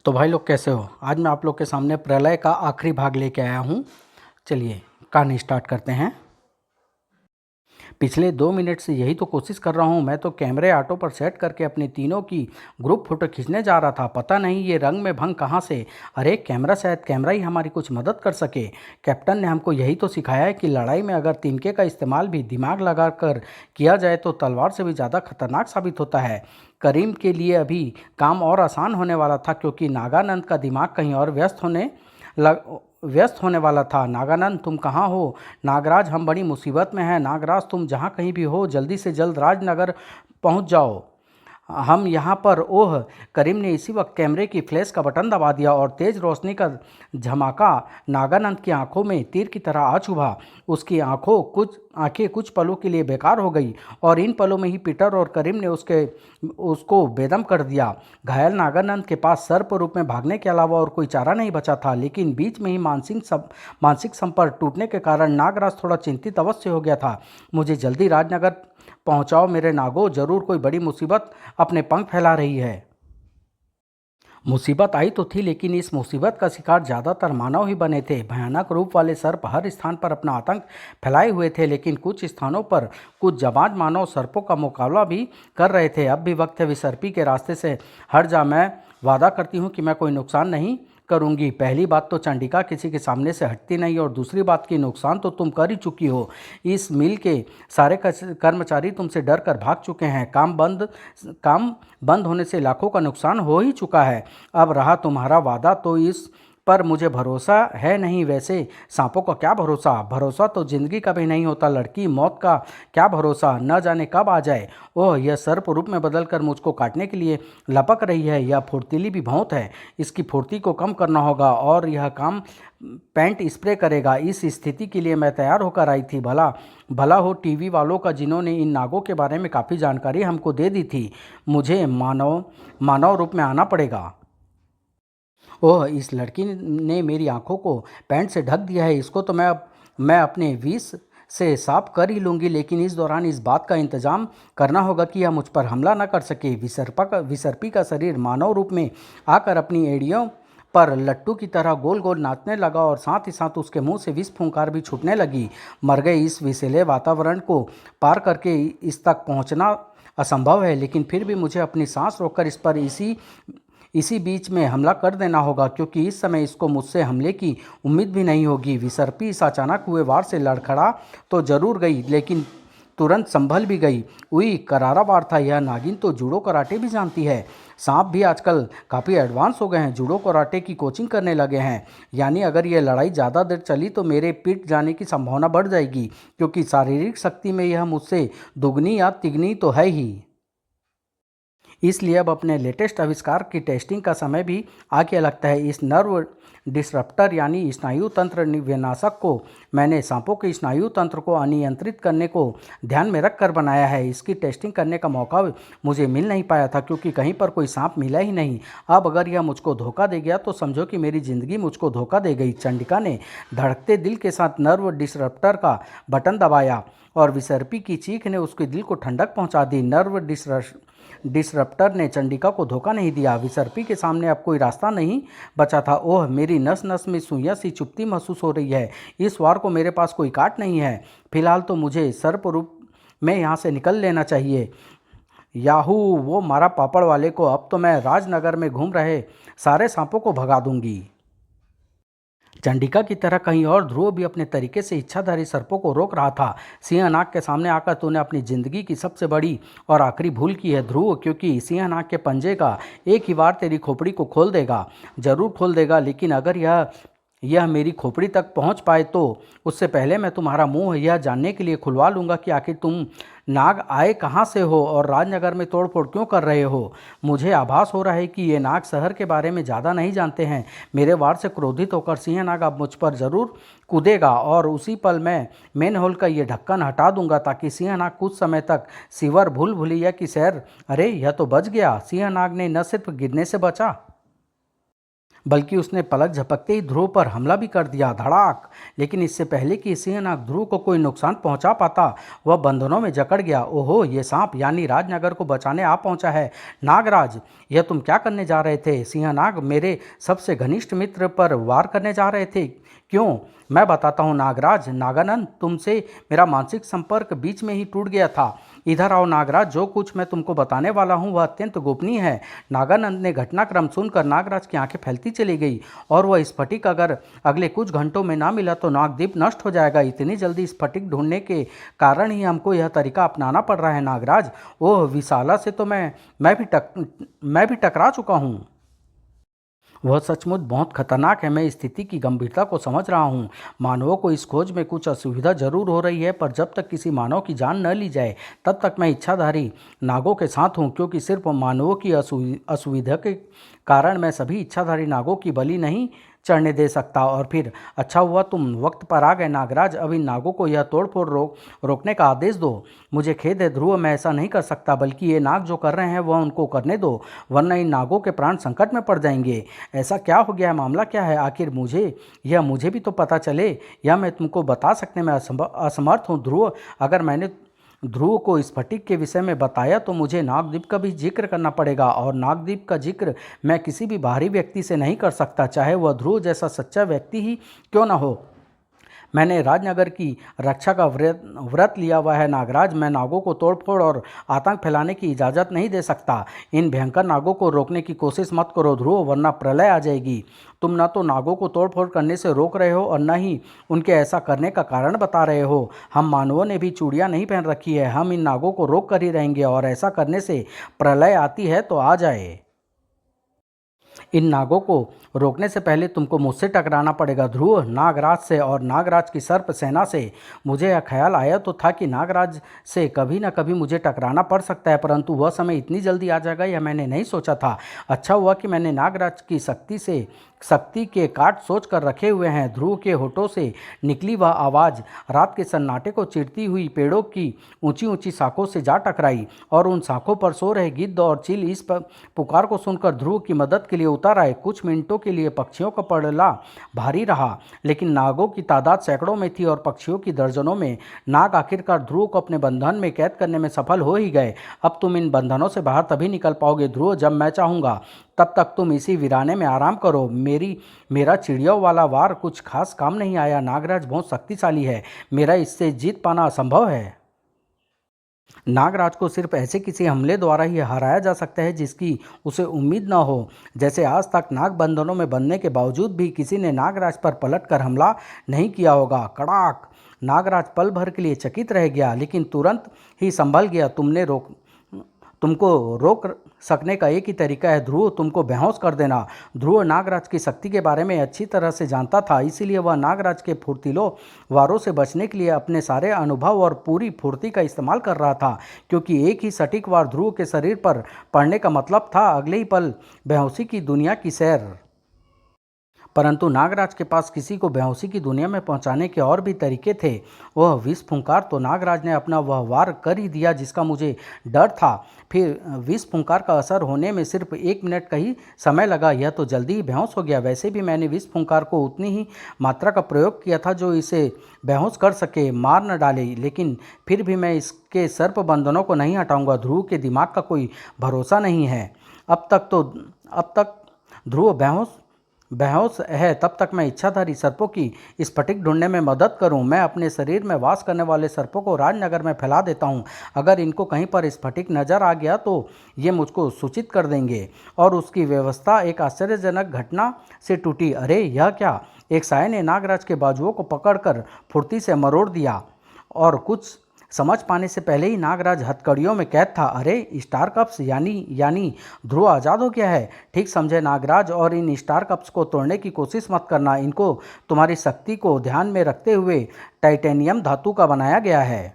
तो भाई लोग कैसे हो। आज मैं आप लोग के सामने प्रलय का आखिरी भाग लेके आया हूँ। चलिए कहानी स्टार्ट करते हैं। पिछले 2 मिनट से यही तो कोशिश कर रहा हूँ। मैं तो कैमरे ऑटो पर सेट करके अपनी तीनों की ग्रुप फोटो खींचने जा रहा था। पता नहीं ये रंग में भंग कहाँ से। अरे कैमरा, शायद कैमरा ही हमारी कुछ मदद कर सके। कैप्टन ने हमको यही तो सिखाया है कि लड़ाई में अगर तिनके का इस्तेमाल भी दिमाग लगा कर किया जाए तो तलवार से भी ज़्यादा खतरनाक साबित होता है। करीम के लिए अभी काम और आसान होने वाला था क्योंकि नागानंद का दिमाग कहीं और व्यस्त होने वाला था। नागानंद तुम कहाँ हो? नागराज हम बड़ी मुसीबत में हैं। नागराज तुम जहाँ कहीं भी हो जल्दी से जल्द राजनगर पहुँच जाओ। हम यहाँ पर। ओह! करीम ने इसी वक्त कैमरे की फ्लैश का बटन दबा दिया और तेज रोशनी का झमाका नागानंद की आंखों में तीर की तरह आ चुभा। उसकी आंखें कुछ पलों के लिए बेकार हो गई और इन पलों में ही पीटर और करीम ने उसको बेदम कर दिया। घायल नागानंद के पास सर्प रूप में भागने के अलावा और कोई चारा नहीं बचा था, लेकिन बीच में ही मानसिक संपर्क टूटने के कारण नागराज थोड़ा चिंतित अवश्य हो गया था। मुझे जल्दी राजनगर पहुंचाओ मेरे नागो, जरूर कोई बड़ी मुसीबत अपने पंख फैला रही है। मुसीबत आई तो थी, लेकिन इस मुसीबत का शिकार ज़्यादातर मानव ही बने थे। भयानक रूप वाले सर्प हर स्थान पर अपना आतंक फैलाए हुए थे, लेकिन कुछ स्थानों पर कुछ जाबाज मानव सर्पों का मुकाबला भी कर रहे थे। अब भी वक्त है विसर्पी के रास्ते से हट जा। मैं वादा करती हूँ कि मैं कोई नुकसान नहीं करूंगी। पहली बात तो चंडिका किसी के सामने से हटती नहीं, और दूसरी बात की नुकसान तो तुम कर ही चुकी हो। इस मिल के सारे कर्मचारी तुमसे डर कर भाग चुके हैं। काम बंद होने से लाखों का नुकसान हो ही चुका है। अब रहा तुम्हारा वादा, तो इस पर मुझे भरोसा है नहीं। वैसे सांपों का क्या भरोसा? भरोसा तो जिंदगी का भी नहीं होता लड़की। मौत का क्या भरोसा, न जाने कब आ जाए। ओह, यह सर्प रूप में बदलकर मुझको काटने के लिए लपक रही है। यह फुर्तीली भी बहुत है। इसकी फुर्ती को कम करना होगा और यह काम पेंट स्प्रे करेगा। इस स्थिति के लिए मैं तैयार होकर आई थी। भला भला हो टीवी वालों का, जिन्होंने इन नागों के बारे में काफ़ी जानकारी हमको दे दी थी। मुझे मानव रूप में आना पड़ेगा। ओह, इस लड़की ने मेरी आंखों को पैंट से ढक दिया है। इसको तो मैं अपने विष से साफ कर ही लूँगी, लेकिन इस दौरान इस बात का इंतजाम करना होगा कि यह मुझ पर हमला न कर सके। विसर्पी का शरीर मानव रूप में आकर अपनी एड़ियों पर लट्टू की तरह गोल गोल नाचने लगा और साथ ही साथ उसके मुंह से विष फूंकार भी छूटने लगी। मर गए इस विषैले वातावरण को पार करके इस तक पहुंचना असंभव है, लेकिन फिर भी मुझे अपनी सांस रोककर इस पर इसी बीच में हमला कर देना होगा, क्योंकि इस समय इसको मुझसे हमले की उम्मीद भी नहीं होगी। विसर्पी इस अचानक हुए वार से लड़खड़ा तो जरूर गई, लेकिन तुरंत संभल भी गई। उई, करारा वार था यह। नागिन तो जूडो कराटे भी जानती है। सांप भी आजकल काफ़ी एडवांस हो गए हैं, जूडो कराटे की कोचिंग करने लगे हैं। यानी अगर यह लड़ाई ज़्यादा देर चली तो मेरे पिट जाने की संभावना बढ़ जाएगी, क्योंकि शारीरिक शक्ति में यह मुझसे दुगनी या तिगनी तो है ही। इसलिए अब अपने लेटेस्ट आविष्कार की टेस्टिंग का समय भी आ गया लगता है। इस नर्व डिसरप्टर यानी स्नायु तंत्र विनाशक को मैंने सांपों के स्नायु तंत्र को अनियंत्रित करने को ध्यान में रख कर बनाया है। इसकी टेस्टिंग करने का मौका मुझे मिल नहीं पाया था, क्योंकि कहीं पर कोई सांप मिला ही नहीं। अब अगर यह मुझको धोखा दे गया तो समझो कि मेरी ज़िंदगी मुझको धोखा दे गई। चंडिका ने धड़कते दिल के साथ नर्व डिसरप्टर का बटन दबाया और विसर्पी की चीख ने उसके दिल को ठंडक पहुंचा दी। नर्व डिसरप्टर ने चंडिका को धोखा नहीं दिया। विसर्पी के सामने अब कोई रास्ता नहीं बचा था। ओह, मेरी नस नस में सुइयां सी चुभती महसूस हो रही है। इस वार को मेरे पास कोई काट नहीं है। फिलहाल तो मुझे सर्प रूप में यहाँ से निकल लेना चाहिए। याहू, वो मारा पापड़ वाले को। अब तो मैं राजनगर में घूम रहे सारे सांपों को भगा दूंगी। चंडिका की तरह कहीं और ध्रुव भी अपने तरीके से इच्छाधारी सर्पों को रोक रहा था। सिंहनाग के सामने आकर तूने अपनी जिंदगी की सबसे बड़ी और आखिरी भूल की है ध्रुव, क्योंकि सिंहनाग के पंजे का एक ही बार तेरी खोपड़ी को खोल देगा। जरूर खोल देगा, लेकिन अगर यह मेरी खोपड़ी तक पहुंच पाए तो उससे पहले मैं तुम्हारा मुंह यह जानने के लिए खुलवा लूँगा कि आखिर तुम नाग आए कहाँ से हो और राजनगर में तोड़फोड़ क्यों कर रहे हो। मुझे आभास हो रहा है कि ये नाग शहर के बारे में ज़्यादा नहीं जानते हैं। मेरे वार से क्रोधित होकर सिंहनाग अब मुझ पर ज़रूर कूदेगा और उसी पल मैं मेन होल का ये ढक्कन हटा दूंगा, ताकि सिंहनाग कुछ समय तक सिवर भूल भुलैया की सैर। अरे, यह तो बच गया। सिंहनाग ने न सिर्फ गिरने से बचा बल्कि उसने पलक झपकते ही ध्रुव पर हमला भी कर दिया, धड़ाक। लेकिन इससे पहले कि सिंहनाग ध्रुव को कोई नुकसान पहुंचा पाता, वह बंधनों में जकड़ गया। ओहो, ये सांप यानी राजनगर को बचाने आ पहुंचा है। नागराज, यह तुम क्या करने जा रहे थे? सिंहनाग मेरे सबसे घनिष्ठ मित्र पर वार करने जा रहे थे। क्यों? मैं बताता हूँ नागराज। नागानंद, तुमसे मेरा मानसिक संपर्क बीच में ही टूट गया था। इधर आओ नागराज, जो कुछ मैं तुमको बताने वाला हूँ वह अत्यंत गोपनीय है। नागानंद ने घटनाक्रम सुनकर नागराज की आंखें फैलती चली गई। और वह स्फटिक अगर अगले कुछ घंटों में ना मिला तो नागद्वीप नष्ट हो जाएगा। इतनी जल्दी स्फटिक ढूंढने के कारण ही हमको यह तरीका अपनाना पड़ रहा है नागराज। ओह, विशाला से तो मैं भी टकरा चुका हूँ। वह सचमुच बहुत खतरनाक है। मैं स्थिति की गंभीरता को समझ रहा हूँ। मानवों को इस खोज में कुछ असुविधा जरूर हो रही है, पर जब तक किसी मानव की जान न ली जाए तब तक मैं इच्छाधारी नागों के साथ हूँ, क्योंकि सिर्फ मानवों की असुविधा के कारण मैं सभी इच्छाधारी नागों की बलि नहीं चढ़ने दे सकता। और फिर अच्छा हुआ तुम वक्त पर आ गए नागराज। अब इन नागों को यह तोड़फोड़ रोकने का आदेश दो। मुझे खेद है ध्रुव, मैं ऐसा नहीं कर सकता, बल्कि ये नाग जो कर रहे हैं वह उनको करने दो, वरना इन नागों के प्राण संकट में पड़ जाएंगे। ऐसा क्या हो गया है? मामला क्या है आखिर? मुझे भी तो पता चले। यह मैं तुमको बता सकने में असमर्थ हूँ ध्रुव। अगर मैंने ध्रुव को स्फटिक के विषय में बताया तो मुझे नागद्वीप का भी जिक्र करना पड़ेगा, और नागद्वीप का जिक्र मैं किसी भी बाहरी व्यक्ति से नहीं कर सकता, चाहे वह ध्रुव जैसा सच्चा व्यक्ति ही क्यों ना हो। मैंने राजनगर की रक्षा का व्रत लिया हुआ है नागराज। मैं नागों को तोड़फोड़ और आतंक फैलाने की इजाज़त नहीं दे सकता। इन भयंकर नागों को रोकने की कोशिश मत करो ध्रुव, वरना प्रलय आ जाएगी। तुम न तो नागों को तोड़फोड़ करने से रोक रहे हो और न ही उनके ऐसा करने का कारण बता रहे हो। हम मानवों ने भी चूड़ियाँ नहीं पहन रखी है। हम इन नागों को रोक कर ही रहेंगे, और ऐसा करने से प्रलय आती है तो आ जाए। इन नागों को रोकने से पहले तुमको मुझसे टकराना पड़ेगा ध्रुव, नागराज से, और नागराज की सर्प सेना से। मुझे यह ख्याल आया तो था कि नागराज से कभी न कभी मुझे टकराना पड़ सकता है, परंतु वह समय इतनी जल्दी आ जाएगा यह मैंने नहीं सोचा था। अच्छा हुआ कि मैंने नागराज की शक्ति के काट सोच कर रखे हुए हैं। ध्रुव के होठों से निकली वह आवाज़ रात के सन्नाटे को चीरती हुई पेड़ों की ऊंची ऊंची शाखों से जा टकराई, और उन शाखों पर सो रहे गिद्ध और चील इस पुकार को सुनकर ध्रुव की मदद के लिए उतर आए। कुछ मिनटों के लिए पक्षियों का पड़ला भारी रहा, लेकिन नागों की तादाद सैकड़ों में थी और पक्षियों की दर्जनों में। नाग आखिरकार ध्रुव को अपने बंधन में कैद करने में सफल हो ही गए। अब तुम इन बंधनों से बाहर तभी निकल पाओगे ध्रुव जब मैं चाहूँगा। तब तक तुम इसी वीराने में आराम करो। मेरा चिड़ियों वाला वार कुछ खास काम नहीं आया। नागराज बहुत शक्तिशाली है, मेरा इससे जीत पाना असंभव है। नागराज को सिर्फ ऐसे किसी हमले द्वारा ही हराया जा सकता है जिसकी उसे उम्मीद न हो। जैसे आज तक नाग बंधनों में बंधने के बावजूद भी किसी ने नागराज पर पलटकर हमला नहीं किया होगा। कड़ाक! नागराज पल भर के लिए चकित रह गया, लेकिन तुरंत ही संभल गया। तुमको रोक सकने का एक ही तरीका है ध्रुव, तुमको बेहोश कर देना। ध्रुव नागराज की शक्ति के बारे में अच्छी तरह से जानता था, इसीलिए वह नागराज के फुर्तीलों वारों से बचने के लिए अपने सारे अनुभव और पूरी फुर्ती का इस्तेमाल कर रहा था, क्योंकि एक ही सटीक वार ध्रुव के शरीर पर पड़ने का मतलब था अगले ही पल बेहोशी की दुनिया की सैर। परंतु नागराज के पास किसी को बेहोशी की दुनिया में पहुंचाने के और भी तरीके थे। वह विष फुंकार तो नागराज ने अपना वह वार कर ही दिया जिसका मुझे डर था। फिर विष फुंकार का असर होने में सिर्फ 1 मिनट का ही समय लगा। यह तो जल्दी ही बेहोश हो गया। वैसे भी मैंने विष फुंकार को उतनी ही मात्रा का प्रयोग किया था जो इसे बेहोश कर सके, मार न डाले, लेकिन फिर भी मैं इसके सर्प बंधनों को नहीं हटाऊंगा। ध्रुव के दिमाग का कोई भरोसा नहीं है। अब तक ध्रुव बेहोश है, तब तक मैं इच्छाधारी सर्पों की स्फटिक ढूंढने में मदद करूं। मैं अपने शरीर में वास करने वाले सर्पों को राजनगर में फैला देता हूं। अगर इनको कहीं पर स्फटिक नजर आ गया तो ये मुझको सूचित कर देंगे। और उसकी व्यवस्था एक आश्चर्यजनक घटना से टूटी। अरे यह क्या! एक साय ने नागराज के बाजुओं को पकड़कर फुर्ती से मरोड़ दिया, और कुछ समझ पाने से पहले ही नागराज हथकड़ियों में कैद था। अरे स्टार कप्स यानी ध्रुव आज़ाद हो गया है। ठीक समझे नागराज, और इन स्टार कप्स को तोड़ने की कोशिश मत करना। इनको तुम्हारी शक्ति को ध्यान में रखते हुए टाइटेनियम धातु का बनाया गया है।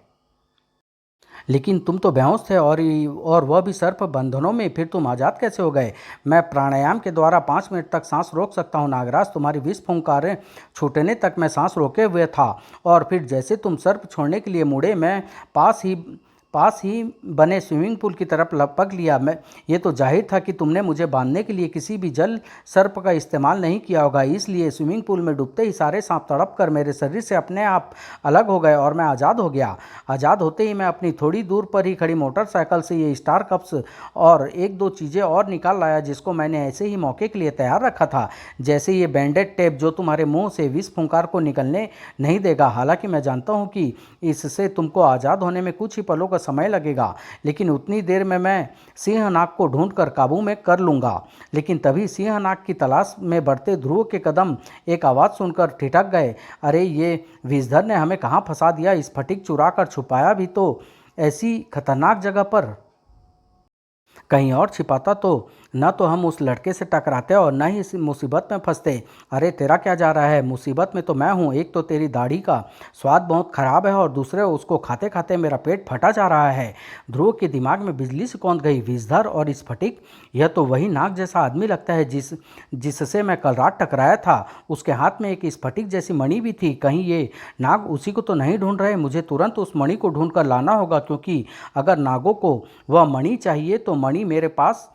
लेकिन तुम तो बेहोश थे, और वह भी सर्प बंधनों में, फिर तुम आज़ाद कैसे हो गए? मैं प्राणायाम के द्वारा 5 मिनट तक सांस रोक सकता हूँ नागराज। तुम्हारी विष फुंकारें छूटने तक मैं सांस रोके हुए था, और फिर जैसे तुम सर्प छोड़ने के लिए मुड़े, मैं पास ही बने स्विमिंग पूल की तरफ लपक लिया। मैं ये तो जाहिर था कि तुमने मुझे बांधने के लिए किसी भी जल सर्प का इस्तेमाल नहीं किया होगा, इसलिए स्विमिंग पूल में डूबते ही सारे सांप तड़प कर मेरे शरीर से अपने आप अलग हो गए और मैं आज़ाद हो गया। आज़ाद होते ही मैं अपनी थोड़ी दूर पर ही खड़ी मोटरसाइकिल से ये स्टार कप्स और एक दो चीज़ें और निकाल लाया, जिसको मैंने ऐसे ही मौके के लिए तैयार रखा था, जैसे ये बैंडेड टेप जो तुम्हारे मुंह से विष फुंकार को निकलने नहीं देगा। हालांकि मैं जानता हूँ कि इससे तुमको आज़ाद होने में कुछ ही पलों का समय लगेगा, लेकिन उतनी देर में मैं सिंहनाग को ढूंढकर काबू में कर लूँगा। लेकिन तभी सिंहनाग की तलाश में बढ़ते ध्रुव के कदम एक आवाज़ सुनकर ठिठक गए। अरे ये विषधर ने हमें कहाँ फंसा दिया, स्फटिक चुरा कर छुपाया भी तो ऐसी खतरनाक जगह पर, कहीं और छिपाता तो न तो हम उस लड़के से टकराते और न ही इस मुसीबत में फंसते। अरे तेरा क्या जा रहा है, मुसीबत में तो मैं हूँ। एक तो तेरी दाढ़ी का स्वाद बहुत खराब है और दूसरे उसको खाते खाते मेरा पेट फटा जा रहा है। ध्रुव के दिमाग में बिजली से कौंध गई। विषधर और स्फटिक, यह तो वही नाग जैसा आदमी लगता है जिससे मैं कल रात टकराया था। उसके हाथ में एक स्फटिक जैसी मणि भी थी। कहीं ये नाग उसी को तो नहीं ढूंढ रहे। मुझे तुरंत उस मणि को ढूंढ कर लाना होगा, क्योंकि अगर नागों को वह मणि चाहिए तो मणि मेरे पास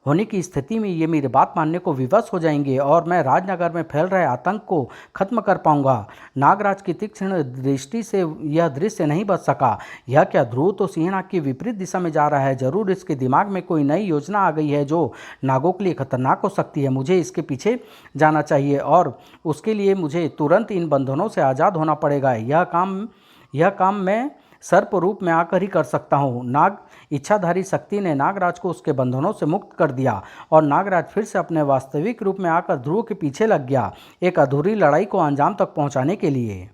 होने की स्थिति में ये मेरी बात मानने को विवश हो जाएंगे और मैं राजनगर में फैल रहे आतंक को खत्म कर पाऊंगा। नागराज की तीक्ष्ण दृष्टि से यह दृश्य नहीं बच सका। यह क्या, ध्रुव तो सिंहनाग की विपरीत दिशा में जा रहा है। जरूर इसके दिमाग में कोई नई योजना आ गई है जो नागों के लिए खतरनाक हो सकती है। मुझे इसके पीछे जाना चाहिए और उसके लिए मुझे तुरंत इन बंधनों से आज़ाद होना पड़ेगा। यह काम मैं सर्प रूप में आकर ही कर सकता हूँ। नाग इच्छाधारी शक्ति ने नागराज को उसके बंधनों से मुक्त कर दिया और नागराज फिर से अपने वास्तविक रूप में आकर ध्रुव के पीछे लग गया, एक अधूरी लड़ाई को अंजाम तक पहुंचाने के लिए।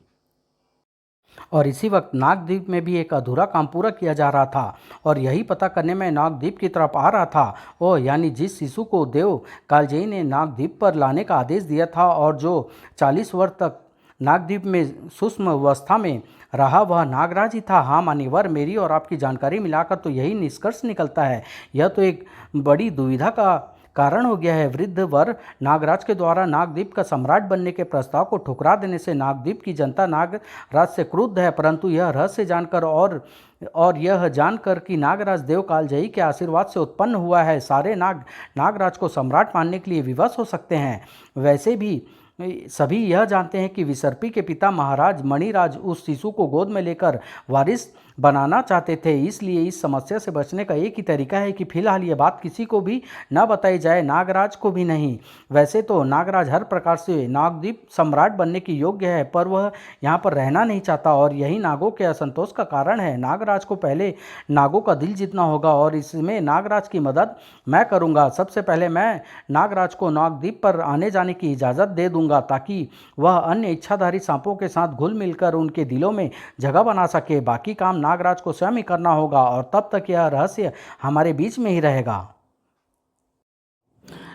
और इसी वक्त नागद्वीप में भी एक अधूरा काम पूरा किया जा रहा था और यही पता करने में नागद्वीप की तरफ आ रहा था। ओह, यानी जिस शिशु को देव कालजयी ने नागद्वीप पर लाने का आदेश दिया था और जो 40 वर्ष तक नागद्वीप में सूक्ष्म अवस्था में रहा, वह नागराज ही था। हाँ मान्यवर, मेरी और आपकी जानकारी मिलाकर तो यही निष्कर्ष निकलता है। यह तो एक बड़ी दुविधा का कारण हो गया है। वृद्ध वर नागराज के द्वारा नागद्वीप का सम्राट बनने के प्रस्ताव को ठुकरा देने से नागद्वीप की जनता नागराज से क्रुद्ध है, परंतु यह रहस्य जानकर और यह जानकर कि नागराज देव कालजयी के आशीर्वाद से उत्पन्न हुआ है, सारे नागराज को सम्राट मानने के लिए विवश हो सकते हैं। वैसे भी सभी यह जानते हैं कि विसर्पी के पिता महाराज मणिराज उस शिशु को गोद में लेकर वारिस बनाना चाहते थे। इसलिए इस समस्या से बचने का एक ही तरीका है कि फिलहाल ये बात किसी को भी न बताई जाए, नागराज को भी नहीं। वैसे तो नागराज हर प्रकार से नागद्वीप सम्राट बनने के योग्य है, पर वह यहाँ पर रहना नहीं चाहता और यही नागों के असंतोष का कारण है। नागराज को पहले नागों का दिल जीतना होगा और इसमें नागराज की मदद मैं करूँगा। सबसे पहले मैं नागराज को नागद्वीप पर आने जाने की इजाज़त दे दूंगा ताकि वह अन्य इच्छाधारी सांपों के साथ घुल मिलकर उनके दिलों में जगह बना सके। बाकी काम नागराज को स्वयं ही करना होगा और तब तक यह रहस्य हमारे बीच में ही रहेगा।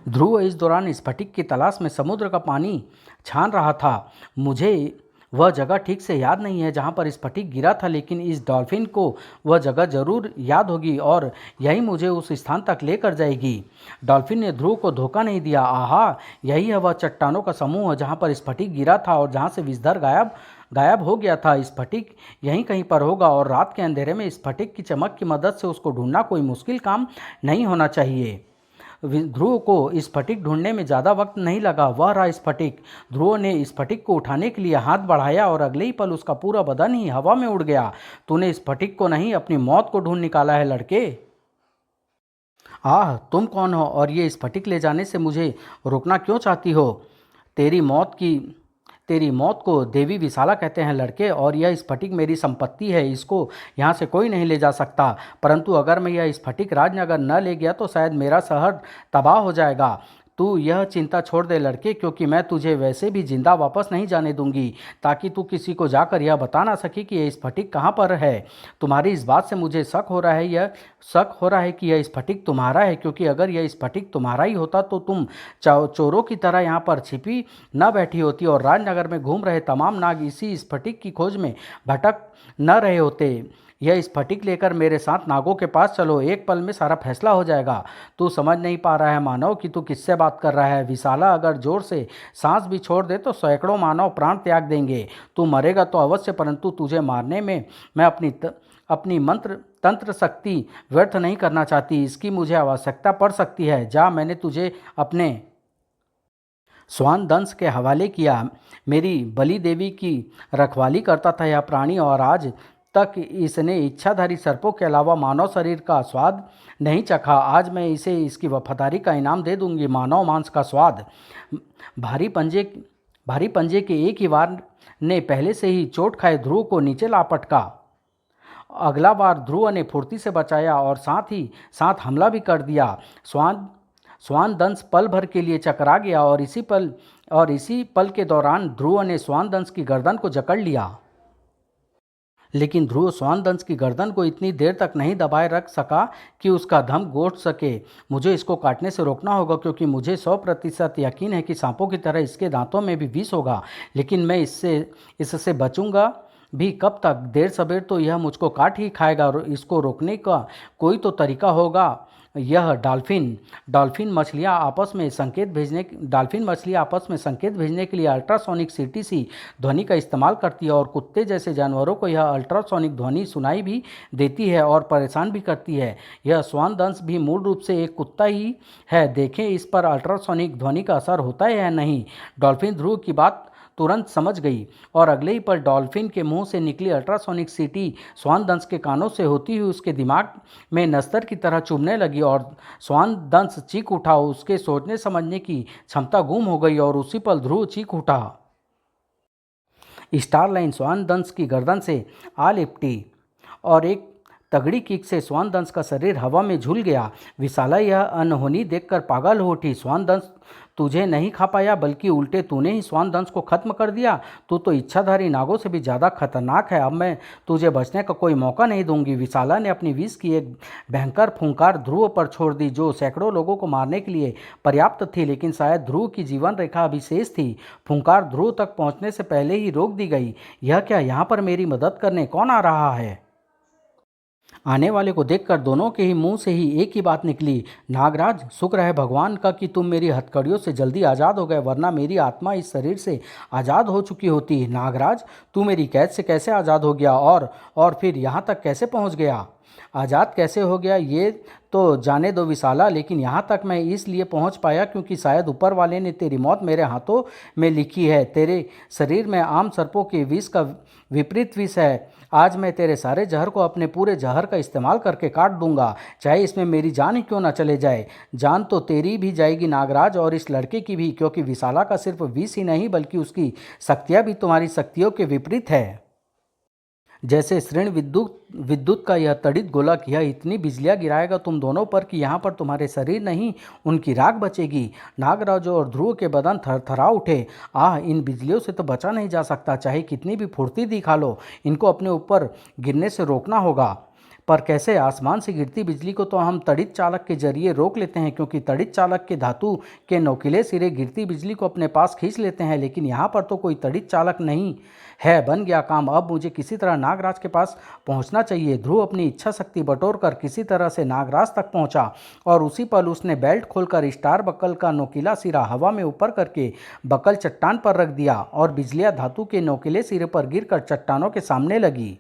ध्रुव इस दौरान स्फटिक की तलाश में समुद्र का पानी छान रहा था। मुझे वह जगह ठीक से याद नहीं है जहाँ पर स्फटिक गिरा था, लेकिन इस डॉल्फिन को वह जगह जरूर याद होगी और यही मुझे उस स्थान तक लेकर जाएगी। डॉल्फिन ने ध्रुव को धोखा नहीं दिया। आहा, यही है वह चट्टानों का समूह जहाँ पर स्फटिक गिरा था और जहाँ से विषधर गायब हो गया था। स्फटिक यहीं कहीं पर होगा और रात के अंधेरे में स्फटिक की चमक की मदद से उसको ढूंढना कोई मुश्किल काम नहीं होना चाहिए। ध्रुव को स्फटिक ढूंढने में ज़्यादा वक्त नहीं लगा। वह रहा स्फटिक। ध्रुव ने स्फटिक को उठाने के लिए हाथ बढ़ाया और अगले ही पल उसका पूरा बदन ही हवा में उड़ गया। तूने स्फटिक को नहीं, अपनी मौत को ढूंढ निकाला है लड़के। आह, तुम कौन हो और ये स्फटिक ले जाने से मुझे रोकना क्यों चाहती हो? तेरी मौत को देवी विशाला कहते हैं लड़के, और यह स्फटिक मेरी संपत्ति है। इसको यहाँ से कोई नहीं ले जा सकता। परंतु अगर मैं यह स्फटिक राजनगर न ले गया तो शायद मेरा शहर तबाह हो जाएगा। तू यह चिंता छोड़ दे लड़के, क्योंकि मैं तुझे वैसे भी जिंदा वापस नहीं जाने दूंगी, ताकि तू किसी को जाकर यह बता ना सके कि यह स्फटिक कहाँ पर है। तुम्हारी इस बात से मुझे शक हो रहा है कि यह स्फटिक तुम्हारा है, क्योंकि अगर यह स्फटिक तुम्हारा ही होता तो तुम चोरों की तरह यहाँ पर छिपी न बैठी होती और राजनगर में घूम रहे तमाम नाग इसी स्फटिक की खोज में भटक न रहे होते। यह स्फटिक लेकर मेरे साथ नागों के पास चलो, एक पल में सारा फैसला हो जाएगा। तू समझ नहीं पा रहा है मानव कि तू किससे बात कर रहा है। विशाला अगर जोर से सांस भी छोड़ दे तो सैकड़ों मानव प्राण त्याग देंगे। तू मरेगा तो अवश्य, परंतु तुझे मारने में मैं अपनी मंत्र तंत्र शक्ति व्यर्थ नहीं करना चाहती। इसकी मुझे आवश्यकता पड़ सकती है। जा, मैंने तुझे अपने श्वान दंश के हवाले किया। मेरी बलि देवी की रखवाली करता था यह प्राणी, और आज तक इसने इच्छाधारी सर्पों के अलावा मानव शरीर का स्वाद नहीं चखा। आज मैं इसे इसकी वफादारी का इनाम दे दूंगी, मानव मांस का स्वाद। भारी पंजे भारी पंजे के एक ही वार ने पहले से ही चोट खाए ध्रुव को नीचे ला पटका। अगला बार ध्रुव ने फुर्ती से बचाया और साथ ही साथ हमला भी कर दिया। स्वान दंश पल भर के लिए चकरा गया, और इसी पल के दौरान ध्रुव ने स्वान दंश की गर्दन को जकड़ लिया। लेकिन ध्रुव स्वान दंश की गर्दन को इतनी देर तक नहीं दबाए रख सका कि उसका दम घोट सके। मुझे इसको काटने से रोकना होगा, क्योंकि मुझे 100% यकीन है कि सांपों की तरह इसके दांतों में भी विष होगा। लेकिन मैं इससे बचूंगा भी कब तक? देर सवेर तो यह मुझको काट ही खाएगा, और इसको रोकने का कोई तो तरीका होगा। यह डॉल्फिन मछलियाँ आपस में संकेत भेजने के लिए अल्ट्रासोनिक सीटीसी ध्वनि का इस्तेमाल करती है, और कुत्ते जैसे जानवरों को यह अल्ट्रासोनिक ध्वनि सुनाई भी देती है और परेशान भी करती है। यह श्वान दंश भी मूल रूप से एक कुत्ता ही है। देखें इस पर अल्ट्रासोनिक ध्वनि का असर होता है या नहीं। डॉल्फिन ध्रुव की बात तुरंत समझ गई, और अगले ही पल डॉल्फिन के मुंह से निकली अल्ट्रासोनिक सीटी श्वान दंश के कानों से होती हुई उसके दिमाग में नस्तर की तरह चुभने लगी, और श्वान दंश चीख उठा। उसके सोचने समझने की क्षमता गुम हो गई, और उसी पल ध्रुव चीख उठा। स्टारलाइन श्वान दंश की गर्दन से आ लिपटी, और एक तगड़ी किक से श्वान दंश का शरीर हवा में झूल गया। विशाला यह अनहोनी देखकर पागल हो उठी। श्वान दंश तुझे नहीं खा पाया, बल्कि उल्टे तूने ही श्वान दंश को खत्म कर दिया। तू तो इच्छाधारी नागों से भी ज़्यादा खतरनाक है। अब मैं तुझे बचने का कोई मौका नहीं दूंगी। विशाला ने अपनी विष की एक भयंकर फूंकार ध्रुव पर छोड़ दी, जो सैकड़ों लोगों को मारने के लिए पर्याप्त थी, लेकिन शायद ध्रुव की जीवन रेखा अभी शेष थी। फूंकार ध्रुव तक पहुंचने से पहले ही रोक दी गई। यह क्या, यहाँ पर मेरी मदद करने कौन आ रहा है? आने वाले को देखकर दोनों के ही मुंह से ही एक ही बात निकली, नागराज, शुक्र है भगवान का कि तुम मेरी हथकड़ियों से जल्दी आज़ाद हो गए, वरना मेरी आत्मा इस शरीर से आज़ाद हो चुकी होती। नागराज, तू मेरी कैद से कैसे आज़ाद हो गया, और फिर यहाँ तक कैसे पहुँच गया? आज़ाद कैसे हो गया ये तो जाने दो विशाला, लेकिन यहाँ तक मैं इसलिए पहुँच पाया क्योंकि शायद ऊपर वाले ने तेरी मौत मेरे हाथों में लिखी है। तेरे शरीर में आम सर्पों के विष का विपरीत विष है। आज मैं तेरे सारे जहर को अपने पूरे जहर का इस्तेमाल करके काट दूंगा, चाहे इसमें मेरी जान ही क्यों ना चले जाए। जान तो तेरी भी जाएगी नागराज, और इस लड़के की भी, क्योंकि विशाला का सिर्फ विष ही नहीं बल्कि उसकी शक्तियाँ भी तुम्हारी शक्तियों के विपरीत है। जैसे ऋण विद्युत का यह तड़ित गोलक, यह इतनी बिजलियां गिराएगा तुम दोनों पर कि यहाँ पर तुम्हारे शरीर नहीं उनकी राख बचेगी। नागराज और ध्रुव के बदन थरथरा उठे। आह, इन बिजलियों से तो बचा नहीं जा सकता, चाहे कितनी भी फुर्ती दिखा लो। इनको अपने ऊपर गिरने से रोकना होगा। पर कैसे? आसमान से गिरती बिजली को तो हम तड़ित चालक के जरिए रोक लेते हैं, क्योंकि तड़ित चालक के धातु के नोकीले सिरे गिरती बिजली को अपने पास खींच लेते हैं। लेकिन यहाँ पर तो कोई तड़ित चालक नहीं है। बन गया काम। अब मुझे किसी तरह नागराज के पास पहुँचना चाहिए। ध्रुव अपनी इच्छा शक्ति बटोर कर किसी तरह से नागराज तक पहुँचा, और उसी पल उसने बेल्ट खोलकर स्टार बकल का नोकीला सिरा हवा में ऊपर करके बकल चट्टान पर रख दिया, और बिजलियाँ धातु के नोकीले सिरे पर गिरकर चट्टानों के सामने लगी।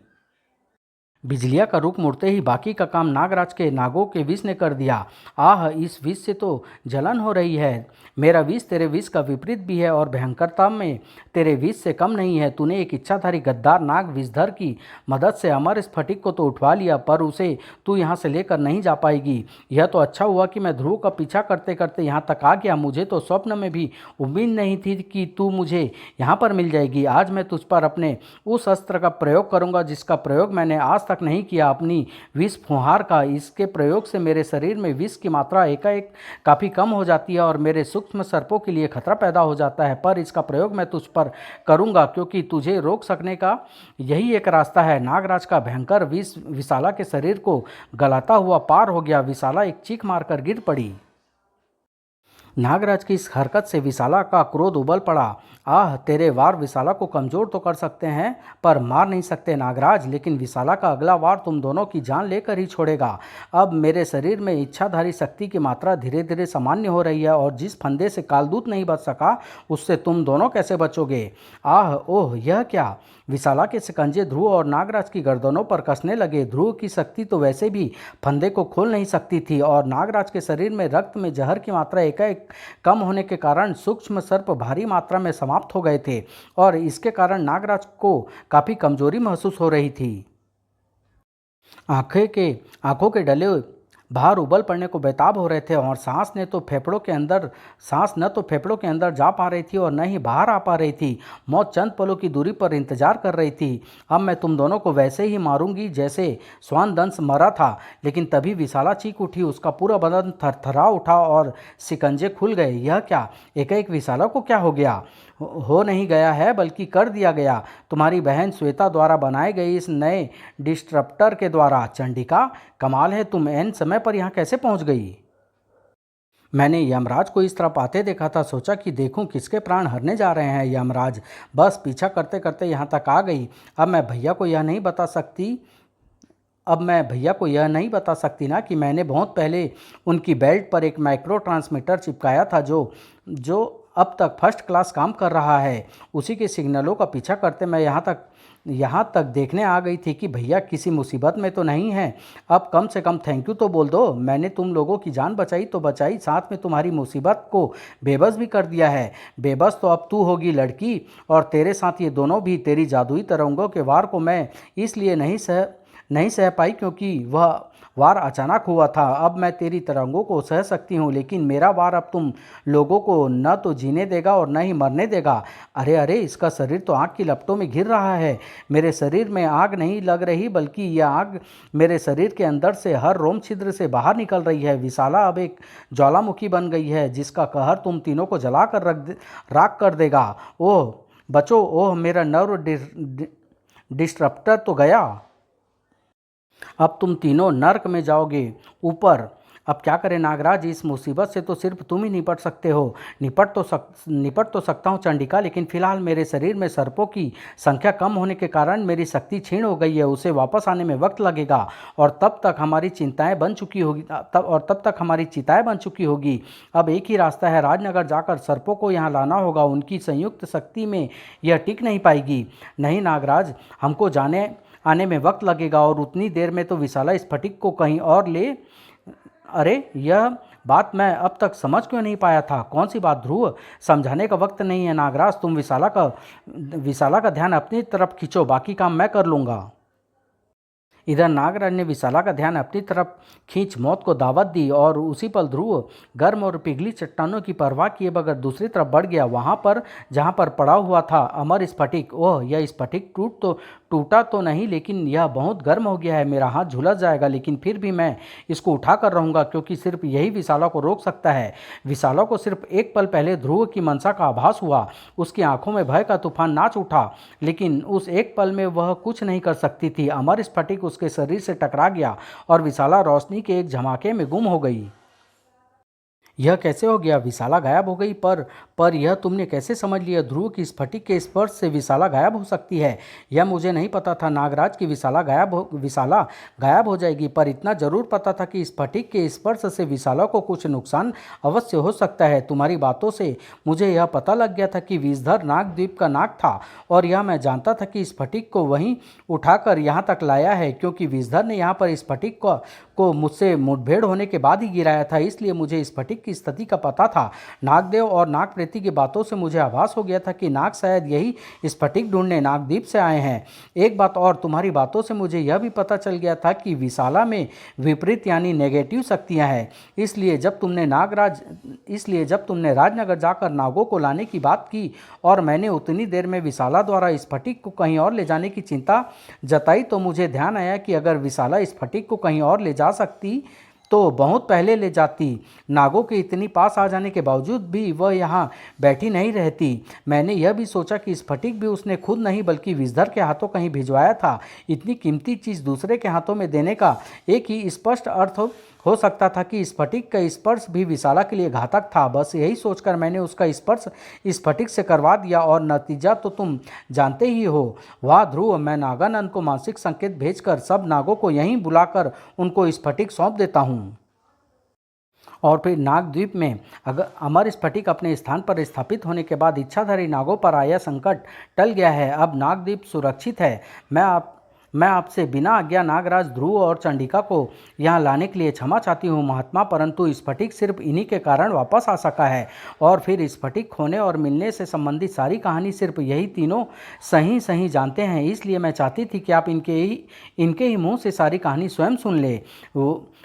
बिजलिया का रुख मुड़ते ही बाकी का काम नागराज के नागों के विष ने कर दिया। आह, इस विष से तो जलन हो रही है। मेरा विष तेरे विष का विपरीत भी है, और भयंकरता में तेरे विष से कम नहीं है। तूने एक इच्छाधारी गद्दार नाग विषधर की मदद से अमर स्फटिक को तो उठवा लिया, पर उसे तू यहाँ से लेकर नहीं जा पाएगी। यह तो अच्छा हुआ कि मैं ध्रुव का पीछा करते करते यहाँ तक आ गया। मुझे तो स्वप्न में भी उम्मीद नहीं थी कि तू मुझे यहाँ पर मिल जाएगी। आज मैं तुझ पर अपने उस अस्त्र का प्रयोग करूँगा जिसका प्रयोग मैंने आज तक नहीं किया, अपनी विष फुहार का। इसके प्रयोग से मेरे शरीर में विष की मात्रा एकाएक काफ़ी कम हो जाती है, और मेरे सूक्ष्म सर्पों के लिए खतरा पैदा हो जाता है। पर इसका प्रयोग मैं तुझ पर करूंगा, क्योंकि तुझे रोक सकने का यही एक रास्ता है। नागराज का भयंकर विष विशाला के शरीर को गलाता हुआ पार हो गया। विशाला एक चीख मारकर गिर पड़ी। नागराज की इस हरकत से विशाला का क्रोध उबल पड़ा, आह, तेरे वार विशाला को कमजोर तो कर सकते हैं पर मार नहीं सकते नागराज, लेकिन विशाला का अगला वार तुम दोनों की जान लेकर ही छोड़ेगा। अब मेरे शरीर में इच्छाधारी शक्ति की मात्रा धीरे धीरे सामान्य हो रही है और जिस फंदे से कालदूत नहीं बच सका उससे तुम दोनों कैसे बचोगे। आह ओह, यह क्या। विशाला के शिकंजे ध्रुव और नागराज की गर्दनों पर कसने लगे। ध्रुव की शक्ति तो वैसे भी फंदे को खोल नहीं सकती थी और नागराज के शरीर में रक्त में जहर की मात्रा एकाएक कम होने के कारण सूक्ष्म सर्प भारी मात्रा में समाप्त हो गए थे और इसके कारण नागराज को काफ़ी कमजोरी महसूस हो रही थी। आंखों के डले बाहर उबल पड़ने को बेताब हो रहे थे और सांस न तो फेफड़ों के अंदर जा पा रही थी और न ही बाहर आ पा रही थी। मौत चंद पलों की दूरी पर इंतजार कर रही थी। अब मैं तुम दोनों को वैसे ही मारूंगी जैसे स्वानदंश मरा था। लेकिन तभी विशाला चीख उठी। उसका पूरा बदन थरथरा उठा और शिकंजे खुल गए। यह क्या, एकाएक विशाला को क्या हो गया। हो नहीं गया है बल्कि कर दिया गया, तुम्हारी बहन श्वेता द्वारा बनाए गए इस नए डिस्ट्रप्टर के द्वारा। चंडिका, कमाल है, तुम ऐन समय पर यहाँ कैसे पहुँच गई। मैंने यमराज को इस तरफ आते देखा था, सोचा कि देखूं किसके प्राण हरने जा रहे हैं। यमराज बस पीछा करते करते यहाँ तक आ गई। अब मैं भैया को यह नहीं बता सकती ना कि मैंने बहुत पहले उनकी बेल्ट पर एक माइक्रो ट्रांसमीटर चिपकाया था जो अब तक फर्स्ट क्लास काम कर रहा है। उसी के सिग्नलों का पीछा करते मैं यहाँ तक देखने आ गई थी कि भैया किसी मुसीबत में तो नहीं है। अब कम से कम थैंक यू तो बोल दो। मैंने तुम लोगों की जान बचाई तो बचाई, साथ में तुम्हारी मुसीबत को बेबस भी कर दिया है। बेबस तो अब तू होगी लड़की, और तेरे साथ ये दोनों भी। तेरी जादुई तरंगों के वार को मैं इसलिए नहीं सह पाई क्योंकि वह वार अचानक हुआ था। अब मैं तेरी तरंगों को सह सकती हूँ, लेकिन मेरा वार अब तुम लोगों को न तो जीने देगा और न ही मरने देगा। अरे अरे, इसका शरीर तो आग की लपटों में घिर रहा है। मेरे शरीर में आग नहीं लग रही बल्कि यह आग मेरे शरीर के अंदर से हर रोम छिद्र से बाहर निकल रही है। विशाला अब एक ज्वालामुखी बन गई है जिसका कहर तुम तीनों को जला कर राख कर देगा। ओह बचो, ओह मेरा नर्व डिस्ट्रप्टर तो गया। अब तुम तीनों नर्क में जाओगे ऊपर। अब क्या करें नागराज, इस मुसीबत से तो सिर्फ तुम ही निपट सकते हो। निपट तो सकता हूँ चंडिका, लेकिन फिलहाल मेरे शरीर में सर्पों की संख्या कम होने के कारण मेरी शक्ति क्षीण हो गई है। उसे वापस आने में वक्त लगेगा और तब तक हमारी चिताएं बन चुकी होगी। अब एक ही रास्ता है, राजनगर जाकर सर्पों को यहाँ लाना होगा। उनकी संयुक्त शक्ति में यह टिक नहीं पाएगी। नहीं नागराज, हमको आने में वक्त लगेगा और उतनी देर में तो विशाला स्फटिक को कहीं और ले। अरे, यह बात मैं अब तक समझ क्यों नहीं पाया था। कौन सी बात ध्रुव, समझाने का वक्त नहीं है नागराज। तुम विशाला का ध्यान अपनी तरफ खींचो, बाकी काम मैं कर लूँगा। इधर नागराज ने विशाला का ध्यान अपनी तरफ खींच मौत को दावत दी और उसी पल ध्रुव गर्म और पिघली चट्टानों की परवाह किए बगैर दूसरी तरफ बढ़ गया। वहां पर जहां पर पड़ा हुआ था अमर स्फटिक। ओह, यह स्फटिक टूटा तो नहीं, लेकिन यह बहुत गर्म हो गया है। मेरा हाथ झुलस जाएगा, लेकिन फिर भी मैं इसको उठा कर रहूँगा क्योंकि सिर्फ यही विशाला को रोक सकता है। विशाला को सिर्फ एक पल पहले ध्रुव की मंशा का आभास हुआ। उसकी आंखों में भय का तूफान नाच उठा, लेकिन उस एक पल में वह कुछ नहीं कर सकती थी। अमर स्फटिक उसके शरीर से टकरा गया और विशाला रोशनी के एक झमाके में गुम हो गई। यह कैसे हो गया? विशाला गायब हो गई। पर यह तुमने कैसे समझ लिया? ध्रुव की स्फटिक के स्पर्श से विशाला गायब हो सकती है। यह मुझे नहीं पता था नागराज की विशाला गायब हो जाएगी, पर इतना जरूर पता था कि स्फटिक के स्पर्श से विशाला को कुछ नुकसान अवश्य हो सकता है। तुम्हारी बातों से मुझे यह पता लग गया था कि विषधर नागद्वीप का नाग था, और यह मैं जानता था कि स्फटिक को वहीं उठाकर यहाँ तक लाया है क्योंकि विषधर ने यहाँ पर स्फटिक को मुझसे मुठभेड़ होने के बाद ही गिराया था। इसलिए मुझे स्फटिक की स्थिति का पता था। नागदेव और नागप्रेती की बातों से मुझे आभास हो गया था कि नाग शायद यही स्फटिक ढूंढने नागद्वीप से आए हैं। एक बात और, तुम्हारी बातों से मुझे यह भी पता चल गया था कि विशाला में विपरीत यानी नेगेटिव शक्तियां हैं। इसलिए जब तुमने राजनगर जाकर नागों को लाने की बात की और मैंने उतनी देर में विशाला द्वारा स्फटिक को कहीं और ले जाने की चिंता जताई, तो मुझे ध्यान आया कि अगर विशाला स्फटिक को कहीं और ले जा सकती तो बहुत पहले ले जाती। नागों के इतनी पास आ जाने के बावजूद भी वह यहाँ बैठी नहीं रहती। मैंने यह भी सोचा कि स्फटिक भी उसने खुद नहीं बल्कि विषधर के हाथों कहीं भिजवाया था। इतनी कीमती चीज़ दूसरे के हाथों में देने का एक ही स्पष्ट अर्थ हो सकता था कि स्फटिक का स्पर्श भी विशाला के लिए घातक था। बस यही सोचकर मैंने उसका स्पर्श स्फटिक से करवा दिया और नतीजा तो तुम जानते ही हो। वाह ध्रुव, मैं नागानंद को मानसिक संकेत भेजकर सब नागों को यहीं बुलाकर उनको स्फटिक सौंप देता हूँ। और फिर नागद्वीप में अगर अमर स्फटिक अपने स्थान पर स्थापित होने के बाद इच्छाधारी नागों पर आया संकट टल गया है। अब नागद्वीप सुरक्षित है। मैं आपसे बिना आज्ञा नागराज ध्रुव और चंडिका को यहाँ लाने के लिए क्षमा चाहती हूँ महात्मा, परंतु स्फटिक सिर्फ इन्हीं के कारण वापस आ सका है। और फिर स्फटिक खोने और मिलने से संबंधित सारी कहानी सिर्फ यही तीनों सही सही जानते हैं। इसलिए मैं चाहती थी कि आप इनके ही मुंह से सारी कहानी स्वयं सुन ले।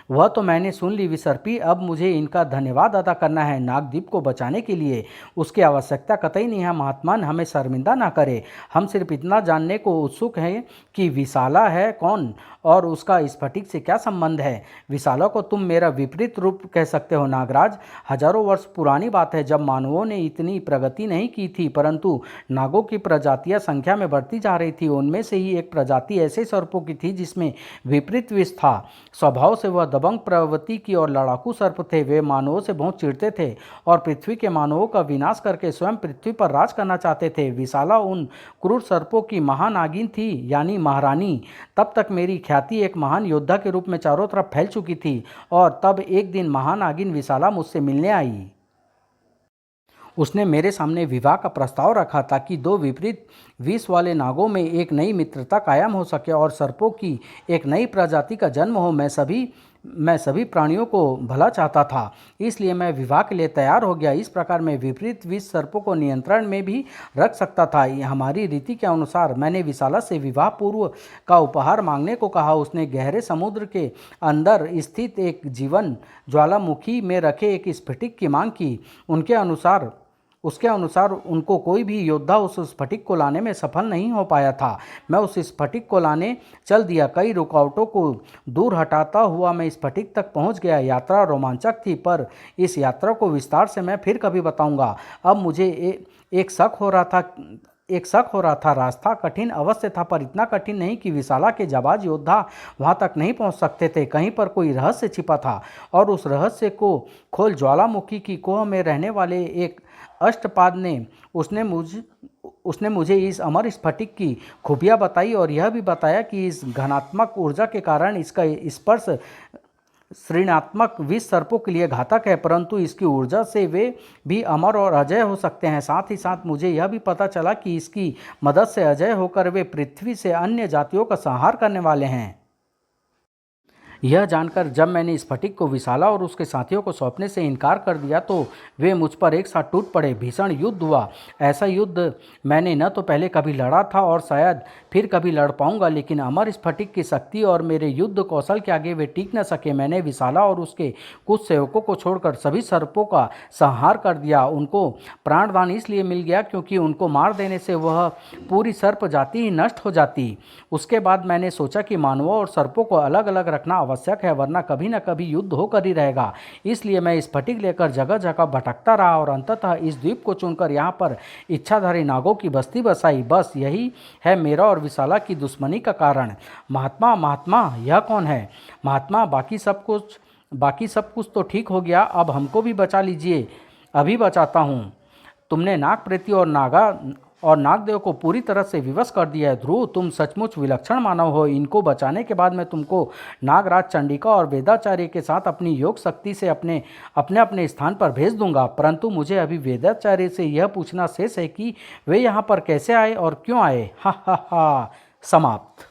वह तो मैंने सुन ली विसर्पी, अब मुझे इनका धन्यवाद अदा करना है नागद्वीप को बचाने के लिए। उसकी आवश्यकता कतई नहीं है महात्मा, हमें शर्मिंदा ना करे। हम सिर्फ इतना जानने को उत्सुक हैं कि विशाला है कौन और उसका स्फटिक से क्या संबंध है। विशाला को तुम मेरा विपरीत रूप कह सकते हो नागराज। हजारों वर्ष पुरानी बात है जब मानवों ने इतनी प्रगति नहीं की थी, परंतु नागों की प्रजातियां संख्या में बढ़ती जा रही थी। उनमें से ही एक प्रजाति ऐसे सर्पों की थी जिसमें विपरीत विष था। स्वभाव से वह दबंग प्रवृत्ति की और लड़ाकू सर्प थे। वे मानवों से बहुत चिढ़ते थे और पृथ्वी के मानवों का विनाश करके स्वयं पृथ्वी पर राज करना चाहते थे। विशाला उन क्रूर सर्पों की महानागिन थी, यानी महारानी। तब तक मेरी ख्याति एक महान योद्धा के रूप में चारों तरफ फैल चुकी थी और तब एक दिन महानागिन विशाला मुझसे मिलने आई। उसने मेरे सामने विवाह का प्रस्ताव रखा ताकि दो विपरीत विष वाले नागों में एक नई मित्रता कायम हो सके और सर्पों की एक नई प्रजाति का जन्म हो। मैं सभी प्राणियों को भला चाहता था, इसलिए मैं विवाह के लिए तैयार हो गया। इस प्रकार मैं विपरीत विष सर्पों को नियंत्रण में भी रख सकता था। हमारी रीति के अनुसार मैंने विशाला से विवाह पूर्व का उपहार मांगने को कहा। उसने गहरे समुद्र के अंदर स्थित एक जीवन ज्वालामुखी में रखे एक स्फटिक की मांग की। उसके अनुसार उनको कोई भी योद्धा उस स्फटिक को लाने में सफल नहीं हो पाया था। मैं उस स्फटिक को लाने चल दिया। कई रुकावटों को दूर हटाता हुआ मैं स्फटिक तक पहुंच गया। यात्रा रोमांचक थी, पर इस यात्रा को विस्तार से मैं फिर कभी बताऊंगा। अब मुझे एक शक हो रहा था। रास्ता कठिन अवश्य था, पर इतना कठिन नहीं कि विशाला के जाबाज योद्धा वहाँ तक नहीं पहुँच सकते थे। कहीं पर कोई रहस्य छिपा था और उस रहस्य को खोल ज्वालामुखी की कोह में रहने वाले एक अष्टपाद ने उसने मुझे इस अमर स्फटिक की खूबियाँ बताई और यह भी बताया कि इस घनात्मक ऊर्जा के कारण इसका स्पर्श ऋणात्मक विष सर्पों के लिए घातक है, परंतु इसकी ऊर्जा से वे भी अमर और अजय हो सकते हैं। साथ ही साथ मुझे यह भी पता चला कि इसकी मदद से अजय होकर वे पृथ्वी से अन्य जातियों का संहार करने वाले हैं। यह जानकर जब मैंने स्फटिक को विशाला और उसके साथियों को सौंपने से इनकार कर दिया तो वे मुझ पर एक साथ टूट पड़े। भीषण युद्ध हुआ। ऐसा युद्ध मैंने न तो पहले कभी लड़ा था और शायद फिर कभी लड़ पाऊंगा, लेकिन अमर स्फटिक की शक्ति और मेरे युद्ध कौशल के आगे वे टिक न सके। मैंने विशाला और उसके कुछ सेवकों को छोड़कर सभी सर्पों का संहार कर दिया। उनको प्राणदान इसलिए मिल गया क्योंकि उनको मार देने से वह पूरी सर्प जाति ही नष्ट हो जाती। उसके बाद मैंने सोचा कि मानवों और सर्पों को अलग अलग रखना आवश्यक है, वरना कभी न कभी युद्ध होकर ही रहेगा। इसलिए मैं स्फटिक लेकर जगह जगह भटकता रहा और अंततः इस द्वीप को चुनकर यहाँ पर इच्छाधारी नागों की बस्ती बसाई। बस यही है मेरा और विशाला की दुश्मनी का कारण। महात्मा यह कौन है? महात्मा, बाकी सब कुछ तो ठीक हो गया, अब हमको भी बचा लीजिए। अभी बचाता हूँ। तुमने नाग प्रेती और नागदेव को पूरी तरह से विवश कर दिया है। ध्रुव, तुम सचमुच विलक्षण मानव हो। इनको बचाने के बाद मैं तुमको नागराज चंडिका और वेदाचार्य के साथ अपनी योग शक्ति से अपने स्थान पर भेज दूंगा, परंतु मुझे अभी वेदाचार्य से यह पूछना शेष है कि वे यहाँ पर कैसे आए और क्यों आए। हा हा हा। समाप्त।